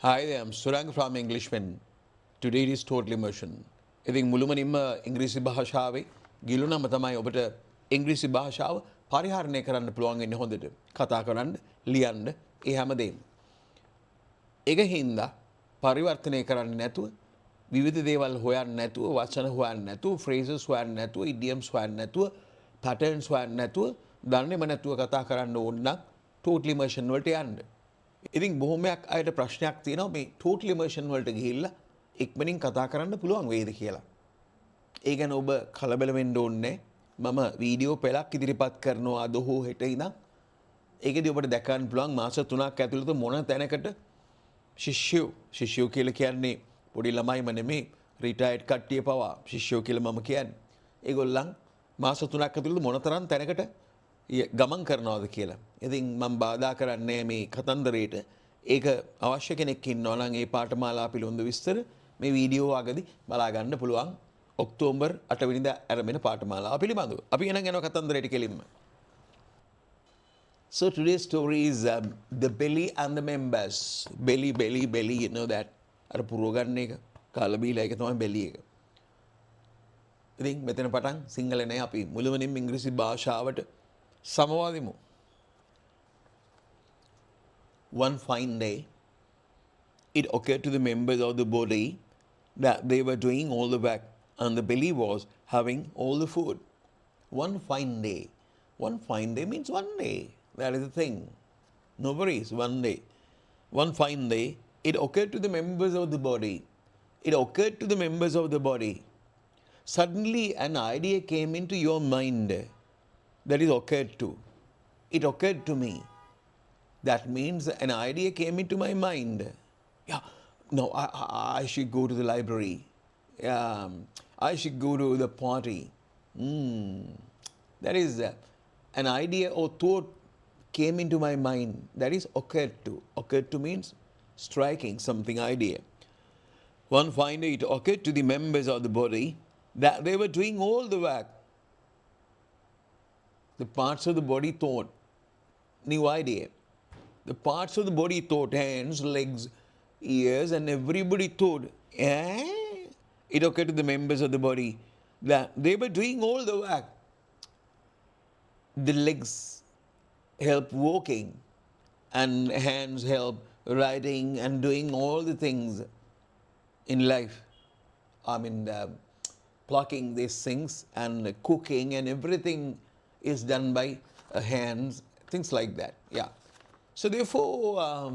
Hi there, I'm Surang from Englishman. Today it is total immersion. ඉතින් මුළුමනින්ම ඉංග්‍රීසි භාෂාවේ ගිලුනම තමයි ඔබට ඉංග්‍රීසි භාෂාව පරිහරණය කරන්න පුළුවන් වෙන්නේ හොඳට. කතා කරන්න, ලියන්න, ඒ හැමදේම. ඒක හින්දා පරිවර්තනය කරන්නේ නැතුව විවිධ දේවල් හොයන්න නැතුව, වචන හොයන්න නැතුව, phrases හොයන්න නැතුව, idioms හොයන්න නැතුව, patterns හොයන්න නැතුව, දන්නේම නැතුව කතා කරන්න ඕන නම් total immersion වලට යන්න. ඉතින් බොහොමයක් අයට ප්‍රශ්නයක් තියෙනවා මේ total immersion වලට ගිහිල්ලා ඉක්මනින් කතා කරන්න පුළුවන් වේද කියලා. ඒ ගැන ඔබ කලබල වෙන්න ඕනේ. මම වීඩියෝ පෙළක් ඉදිරිපත් කරනවා අද හෝ හෙට ඉඳන්. ඒකෙදි ඔබට දැක ගන්න පුළුවන් මාස 3ක් ඇතුළත මොන තැනකට ශිෂ්‍යෝ කියලා කියන්නේ පොඩි ළමයිම නෙමෙයි රිටයර්ඩ් කට්ටිය පවා ශිෂ්‍යෝ කියලා මම කියන්නේ. ඒගොල්ලන් මාස 3ක් ඇතුළත මොනතරම් තැනකට ගමන් කරනවද කියලා. ඉතින් මම බාධා කරන්නේ මේ කතන්දරේට. ඒක අවශ්‍ය කෙනෙක් ඉන්නවා නම් ඒ පාඨමාලා පිළිබඳ විස්තර මේ වීඩියෝ අගදී බලා ගන්න පුළුවන්. ඔක්තෝබර් 8 වෙනිදා ආරම්භ වෙන පාඨමාලාව පිළිබඳව. අපි එනං යනවා කතන්දරේට කෙලින්ම. So today's story is the belly and the members. Belly, you know that. අර පුරවගන්න එක, කාලා බීලා එක තමයි belly එක. ඉතින් මෙතන පටන් සිංහල නෑ අපි මුළුමනින්ම ඉංග්‍රීසි භාෂාවට සමවාදිමු. One fine day, it occurred to the members of the body that they were doing all the work and the belly was having all the food. One fine day. One fine day means one day. That is the thing. No worries, one day. One fine day, it occurred to the members of the body. It occurred to the members of the body. Suddenly an idea came into your mind. That is occurred to. It occurred to me. That means an idea came into my mind. Yeah, no, I should go to the library. Yeah, I should go to the party. That is an idea or thought came into my mind. That is occurred to. Occurred to means striking something idea. One fine day it occurred to the members of the body that they were doing all the work. The parts of the body thought, new idea. The parts of the body thought, hands, legs, ears, and everybody thought, it occurred to the members of the body that they were doing all the work. The legs help walking, and hands help writing and doing all the things in life. I mean, plucking these things and cooking and everything is done by hands, things like that. Yeah. So therefore,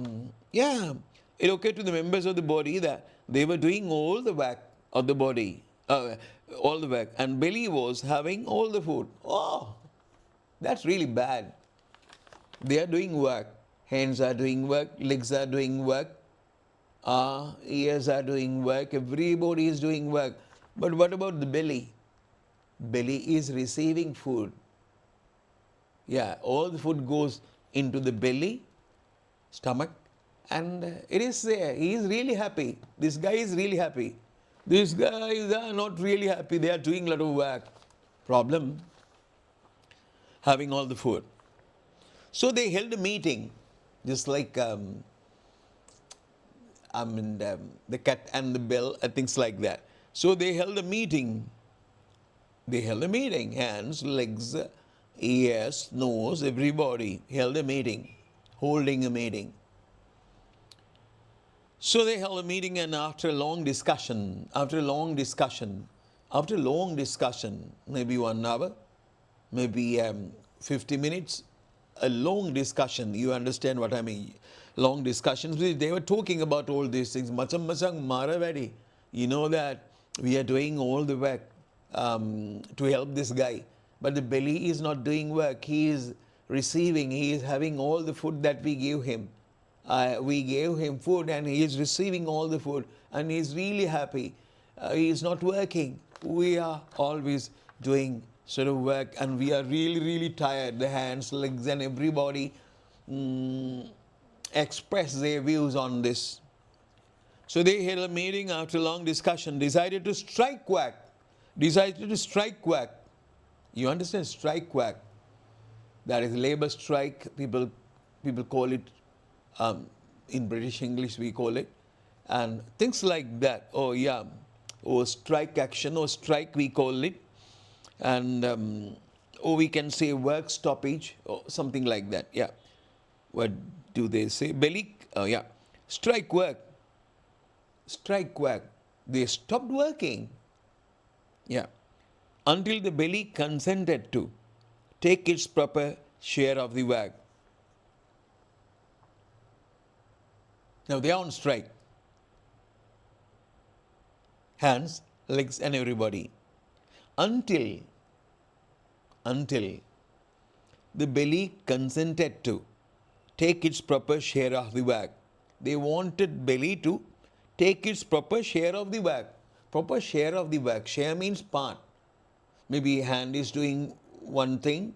it occurred to the members of the body that they were doing all the work of the body, all the work, and belly was having all the food. Oh, that's really bad. They are doing work. Hands are doing work, legs are doing work, ears are doing work, everybody is doing work. But what about the belly? Belly is receiving food. Yeah, all the food goes into the belly, stomach, and it is there. He is really happy. This guy is really happy. These guys are not really happy. They are doing a lot of work. Problem, having all the food. So they held a meeting, just like the cat and the bell, things like that. So they held a meeting. They held a meeting. Hands, legs, ears, nose, everybody held a meeting, holding a meeting. So they held a meeting, and after a long discussion, maybe 1 hour, maybe 50 minutes, a long discussion, you understand what I mean, long discussions, they were talking about all these things. Macam maravadi, you know that we are doing all the work to help this guy, but the belly is not doing work. He is receiving, he is having all the food that we gave him. We gave him food and he is receiving all the food and he is really happy. He is not working. We are always doing sort of work and we are really, really tired. The hands, legs and everybody express their views on this. So they held a meeting, after a long discussion, decided to strike work. You understand? Strike work. That is labor strike. People call it in British English we call it, and things like that. Oh yeah, or strike action or strike we call it, and or we can say work stoppage or something like that. Yeah, what do they say? Belly. Oh yeah, strike work. Strike work. They stopped working. Yeah, until the belly consented to take its proper share of the work. Now they are on strike. Hands, legs, and everybody. Until the belly consented to take its proper share of the work. They wanted belly to take its proper share of the work. Proper share of the work. Share means part. Maybe hand is doing one thing,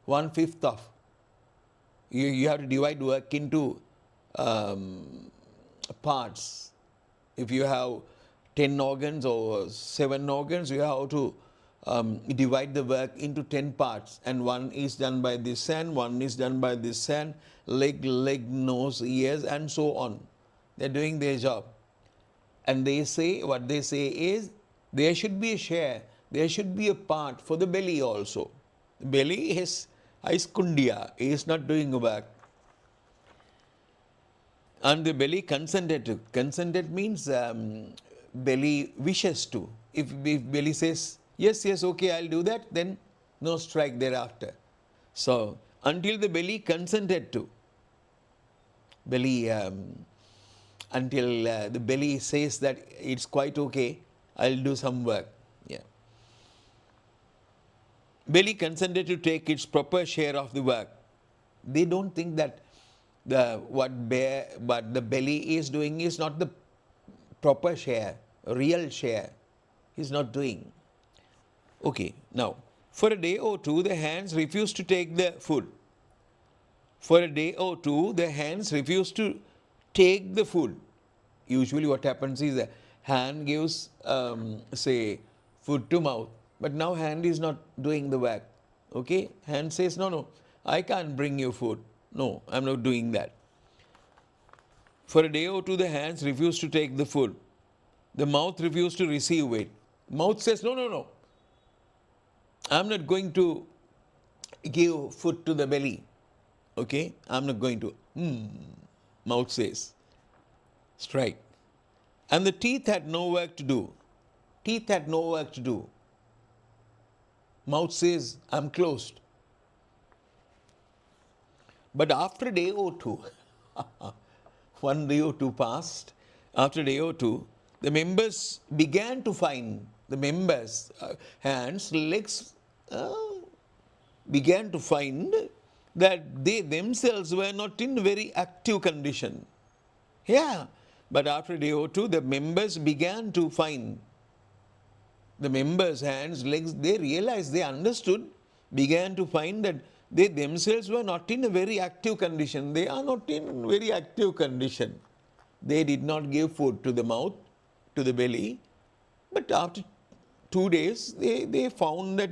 1/5 of. You have to divide work into parts. If you have 10 organs or 7 organs, you have to divide the work into 10 parts, and one is done by this hand, one is done by this hand, leg, nose, ears, and so on. They're doing their job. And they say, what they say is, there should be a share, there should be a part for the belly also. The belly is kundia, he is not doing work. And the belly consented to. Consented means belly wishes to. If belly says, yes, okay, I'll do that, then no strike thereafter. So, until the belly consented to. Belly, until the belly says that it's quite okay, I'll do some work. Yeah. Belly consented to take its proper share of the work. They don't think that what the belly is doing is not the proper share, real share. He's not doing. Okay, now, for a day or two, the hands refuse to take the food. For a day or two, the hands refuse to take the food. Usually what happens is the hand gives, say, food to mouth, but now hand is not doing the work. Okay, hand says, no, I can't bring you food. No, I'm not doing that. For a day or two, the hands refuse to take the food. The mouth refused to receive it. Mouth says, no. I'm not going to give food to the belly. Okay, I'm not going to. Mouth says, strike. And the teeth had no work to do. Teeth had no work to do. Mouth says, I'm closed. But after a day or two, one day or two passed, after a day or two, the members began to find, hands, legs, began to find that they themselves were not in very active condition. Yeah, but after a day or two, the members began to find, the members, hands, legs, they realized, they understood, began to find that they themselves were not in a very active condition. They are not in very active condition. They did not give food to the mouth, to the belly, but after 2 days, they found that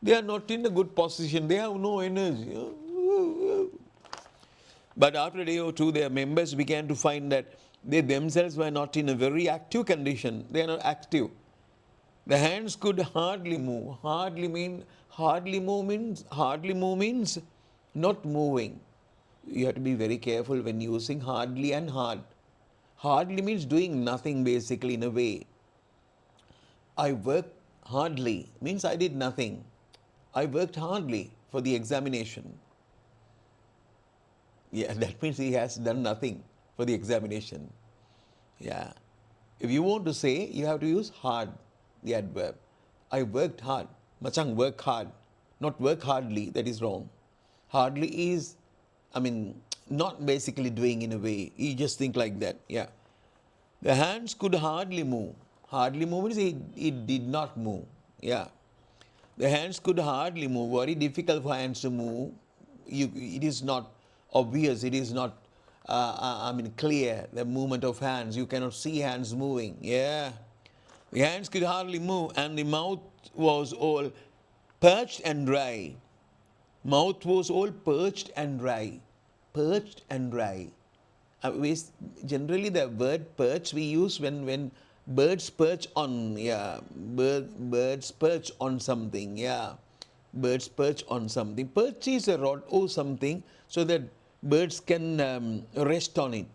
they are not in a good position. They have no energy. But after a day or two, their members began to find that they themselves were not in a very active condition. They are not active. The hands could hardly move. Hardly move means not moving. You have to be very careful when using hardly and hard. Hardly means doing nothing basically in a way. I worked hardly means I did nothing. I worked hardly for the examination. Yeah, that means he has done nothing for the examination. Yeah. If you want to say, you have to use hard, the adverb. I worked hard. Machang, work hard. Not work hardly, that is wrong. Hardly is, not basically doing in a way. You just think like that. Yeah. The hands could hardly move. Hardly move means it did not move. Yeah. The hands could hardly move. Very difficult for hands to move. It is not obvious. It is not, clear, the movement of hands. You cannot see hands moving. Yeah. The hands could hardly move, and the mouth was all parched and dry. Mouth was all parched and dry. Parched and dry. Generally the word perch we use when birds perch on, yeah, birds perch on something, yeah, birds perch on something. Perch is a rod or something so that birds can rest on it.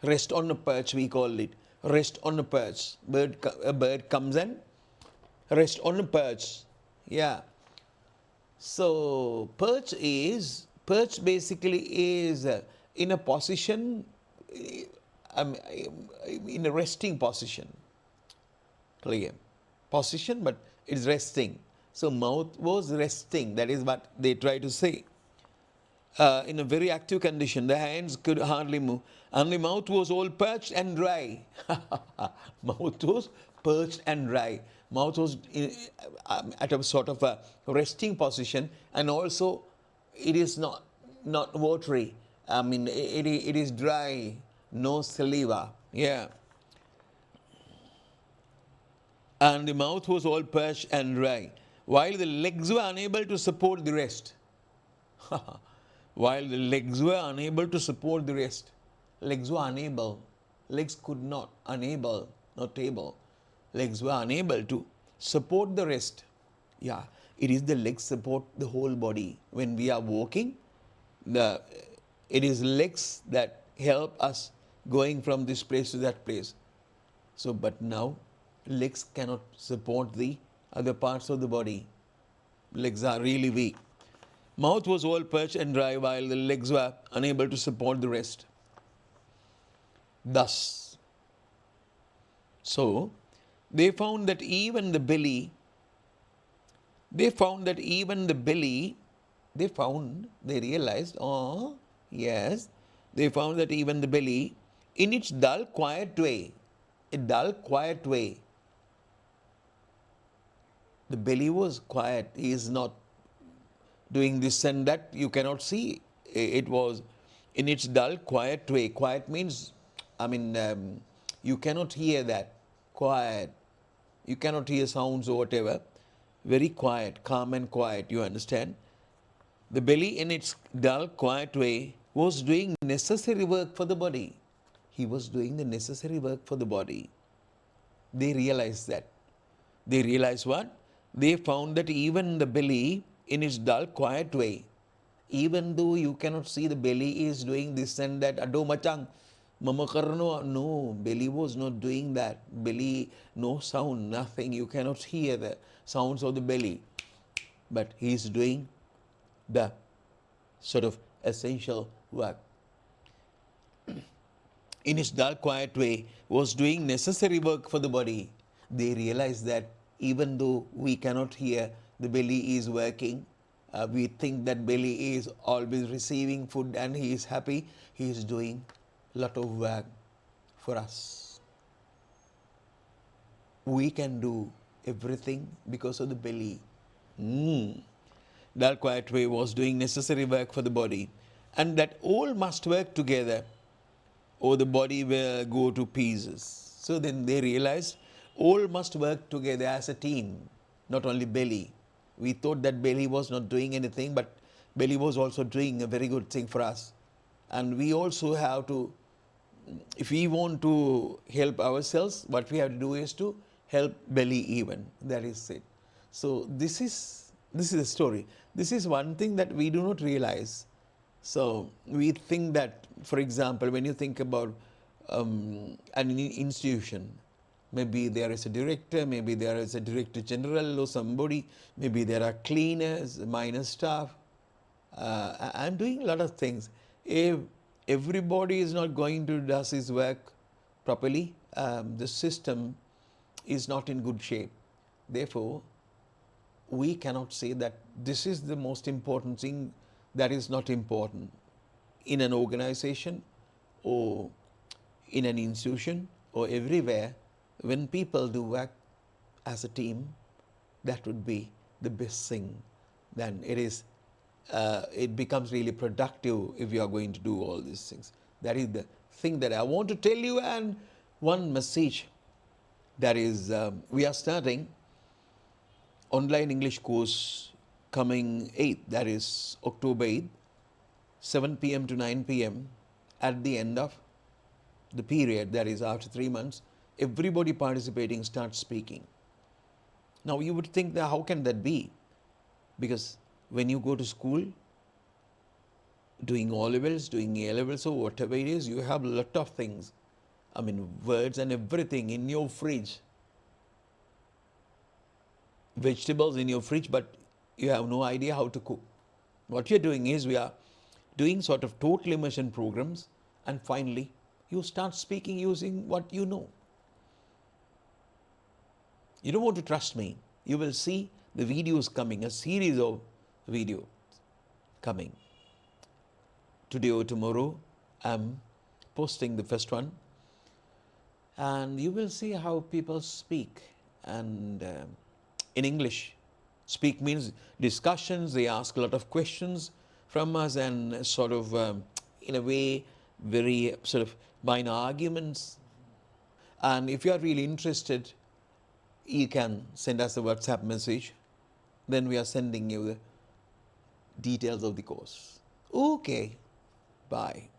Rest on a perch, we call it. Rest on a perch. A bird comes and rest on a perch. Yeah. So perch basically is in a position, um, in a resting position. Clear position, but it's resting. So mouth was resting. That is what they try to say. In a very active condition, the hands could hardly move, and the mouth was all perched and dry. Mouth was perched and dry. Mouth was at a sort of a resting position, and also it is not watery. I mean, it is dry, no saliva. Yeah. And the mouth was all perched and dry, while the legs were unable to support the rest. While the legs were unable to support the rest. Legs were unable. Legs could not, unable, not able. Legs were unable to support the rest. Yeah, it is the legs support the whole body. When we are walking, it is legs that help us going from this place to that place. So, but now legs cannot support the other parts of the body. Legs are really weak. Mouth was all perched and dry while the legs were unable to support the rest. Thus, so they found that even the belly, they realized, oh, yes, they found that even the belly, in its dull, quiet way, a dull, quiet way, the belly was quiet. He is not doing this and that, you cannot see. It was in its dull, quiet way. Quiet means, you cannot hear that. Quiet. You cannot hear sounds or whatever. Very quiet, calm and quiet, you understand? The belly, in its dull, quiet way, was doing necessary work for the body. He was doing the necessary work for the body. They realized that. They realized what? They found that even the belly, in its dull, quiet way, even though you cannot see the belly is doing this and that, ado machang, mama karno, no, belly was not doing that. Belly, no sound, nothing. You cannot hear the sounds of the belly. But he is doing the sort of essential work. In his dull, quiet way, was doing necessary work for the body. They realized that even though we cannot hear the belly is working, we think that belly is always receiving food and he is happy. He is doing a lot of work for us. We can do everything because of the belly. That quiet way was doing necessary work for the body, and that all must work together or the body will go to pieces. So then they realized all must work together as a team, not only belly. We thought that belly was not doing anything, but belly was also doing a very good thing for us. And we also have to, if we want to help ourselves, what we have to do is to help belly even. That is it. So this is the story. This is one thing that we do not realize. So we think that, for example, when you think about an institution, maybe there is a director, maybe there is a director general or somebody, maybe there are cleaners, minor staff. I'm doing a lot of things. If everybody is not going to do his work properly, the system is not in good shape. Therefore, we cannot say that this is the most important thing that is not important in an organization or in an institution or everywhere. When people do work as a team, that would be the best thing. Then it becomes really productive if you are going to do all these things. That is the thing that I want to tell you. And one message, that is, we are starting online English course coming 8th, that is October 8th, 7 p.m. to 9 p.m. at the end of the period, that is after 3 months, everybody participating starts speaking. Now you would think that how can that be? Because when you go to school, doing O levels, doing A levels, or whatever it is, you have a lot of things. I mean, words and everything in your fridge, vegetables in your fridge, but you have no idea how to cook. What you're doing is we are doing sort of total immersion programs, and finally you start speaking using what you know. You don't want to trust me. You will see the videos coming, a series of videos coming. Today or tomorrow, I'm posting the first one, and you will see how people speak. And in English, speak means discussions. They ask a lot of questions from us, and sort of, in a way, very sort of minor arguments. And if you are really interested, you can send us a WhatsApp message. Then we are sending you the details of the course. Okay, bye.